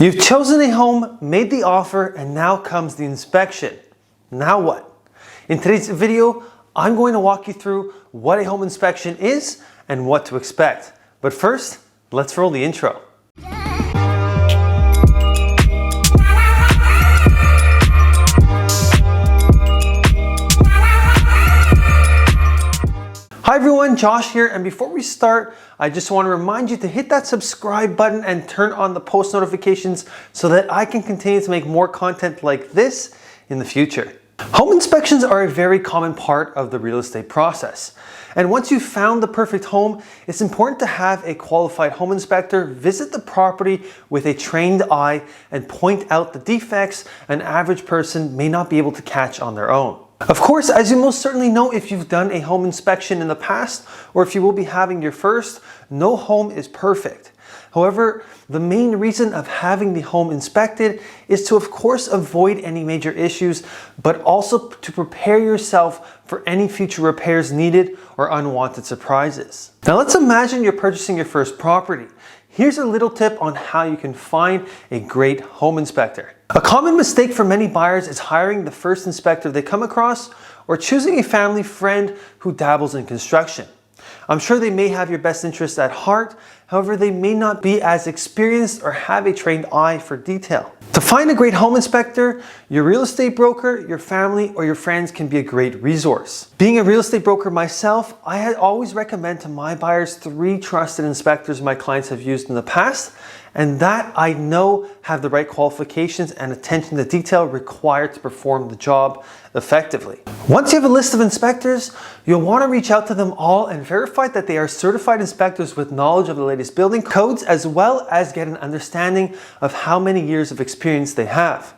You've chosen a home, made the offer, and now comes the inspection. Now what? In today's video, I'm going to walk you through what a home inspection is and what to expect. But first, let's roll the intro. Hi everyone, Josh here, and before we start, I just want to remind you to hit that subscribe button and turn on the post notifications so that I can continue to make more content like this in the future. Home inspections are a very common part of the real estate process. And once you've found the perfect home, it's important to have a qualified home inspector visit the property with a trained eye and point out the defects an average person may not be able to catch on their own. Of course, as you most certainly know if you've done a home inspection in the past or if you will be having your first, no home is perfect. However, the main reason of having the home inspected is to, of course, avoid any major issues, but also to prepare yourself for any future repairs needed or unwanted surprises. Now let's imagine you're purchasing your first property. Here's a little tip on how you can find a great home inspector. A common mistake for many buyers is hiring the first inspector they come across or choosing a family friend who dabbles in construction. I'm sure they may have your best interests at heart, however they may not be as experienced or have a trained eye for detail. To find a great home inspector, your real estate broker, your family, or your friends can be a great resource. Being a real estate broker myself, I always recommend to my buyers 3 trusted inspectors my clients have used in the past, and that I know have the right qualifications and attention to detail required to perform the job effectively. Once you have a list of inspectors, you'll want to reach out to them all and verify that they are certified inspectors with knowledge of the latest building codes, as well as get an understanding of how many years of experience they have.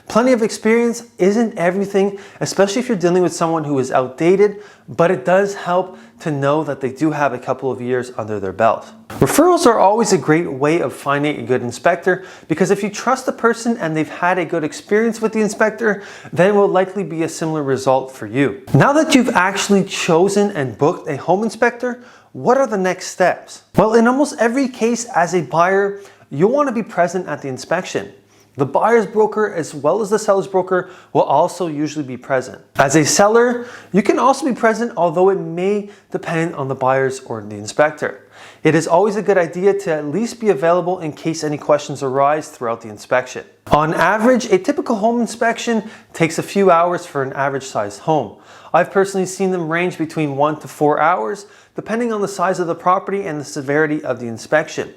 Plenty of experience isn't everything, especially if you're dealing with someone who is outdated, but it does help to know that they do have a couple of years under their belt. Referrals are always a great way of finding a good inspector because if you trust the person and they've had a good experience with the inspector, then it will likely be a similar result for you. Now that you've actually chosen and booked a home inspector, what are the next steps? Well, in almost every case as a buyer, you'll want to be present at the inspection. The buyer's broker as well as the seller's broker will also usually be present. As a seller, you can also be present, although it may depend on the buyer's or the inspector. It is always a good idea to at least be available in case any questions arise throughout the inspection. On average, a typical home inspection takes a few hours for an average sized home. I've personally seen them range between 1 to 4 hours, depending on the size of the property and the severity of the inspection.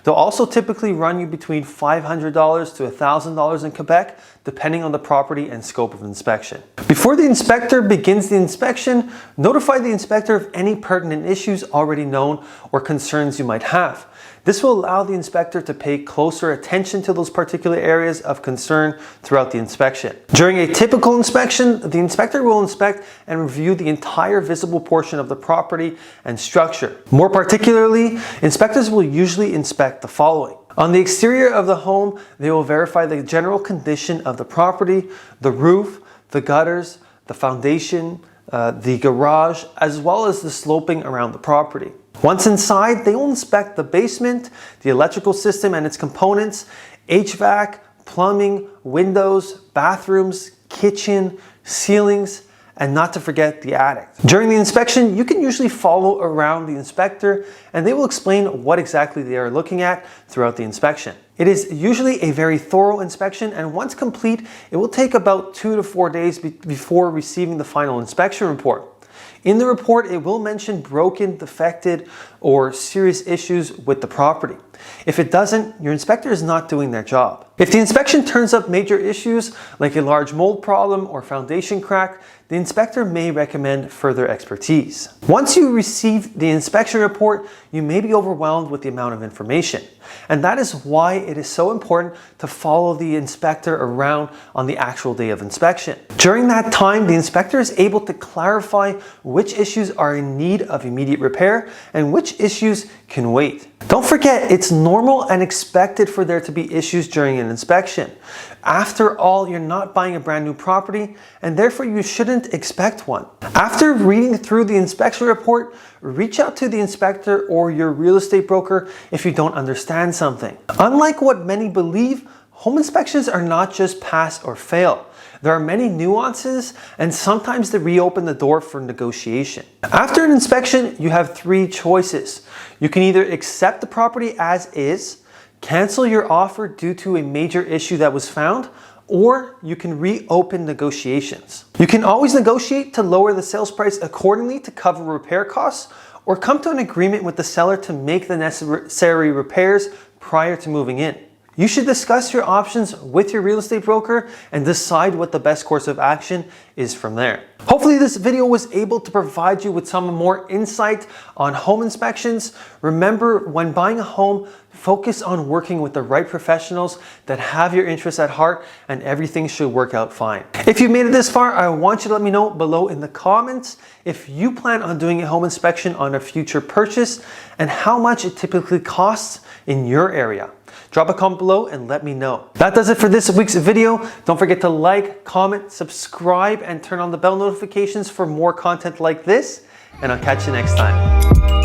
They'll also typically run you between $500 to $1,000 in Quebec, depending on the property and scope of inspection. Before the inspector begins the inspection, notify the inspector of any pertinent issues already known or concerns you might have. This will allow the inspector to pay closer attention to those particular areas of concern throughout the inspection. During a typical inspection, the inspector will inspect and review the entire visible portion of the property and structure. More particularly, inspectors will usually inspect the following. On the exterior of the home, they will verify the general condition of the property, the roof, the gutters, the foundation, the garage, as well as the sloping around the property. Once inside, they will inspect the basement, the electrical system and its components, HVAC, plumbing, windows, bathrooms, kitchen, ceilings, and not to forget the attic. During the inspection, you can usually follow around the inspector and they will explain what exactly they are looking at throughout the inspection. It is usually a very thorough inspection, and once complete, it will take about 2 to 4 days before receiving the final inspection report. In the report, it will mention broken, defected, or serious issues with the property. If it doesn't, your inspector is not doing their job. If the inspection turns up major issues like a large mold problem or foundation crack, the inspector may recommend further expertise. Once you receive the inspection report, you may be overwhelmed with the amount of information. And that is why it is so important to follow the inspector around on the actual day of inspection. During that time, the inspector is able to clarify which issues are in need of immediate repair and which issues can wait. Don't forget, it's normal and expected for there to be issues during an inspection. After all, you're not buying a brand new property, and therefore you shouldn't expect one. After reading through the inspection report, reach out to the inspector or your real estate broker if you don't understand something. Unlike what many believe, home inspections are not just pass or fail. There are many nuances, and sometimes they reopen the door for negotiation. After an inspection, you have three choices. You can either accept the property as is, cancel your offer due to a major issue that was found, or you can reopen negotiations. You can always negotiate to lower the sales price accordingly to cover repair costs, or come to an agreement with the seller to make the necessary repairs prior to moving in. You should discuss your options with your real estate broker and decide what the best course of action is from there. Hopefully this video was able to provide you with some more insight on home inspections. Remember, when buying a home, focus on working with the right professionals that have your interests at heart, and everything should work out fine. If you've made it this far, I want you to let me know below in the comments if you plan on doing a home inspection on a future purchase and how much it typically costs in your area. Drop a comment below and let me know. That does it for this week's video. Don't forget to like, comment, subscribe, and turn on the bell notifications for more content like this, and I'll catch you next time.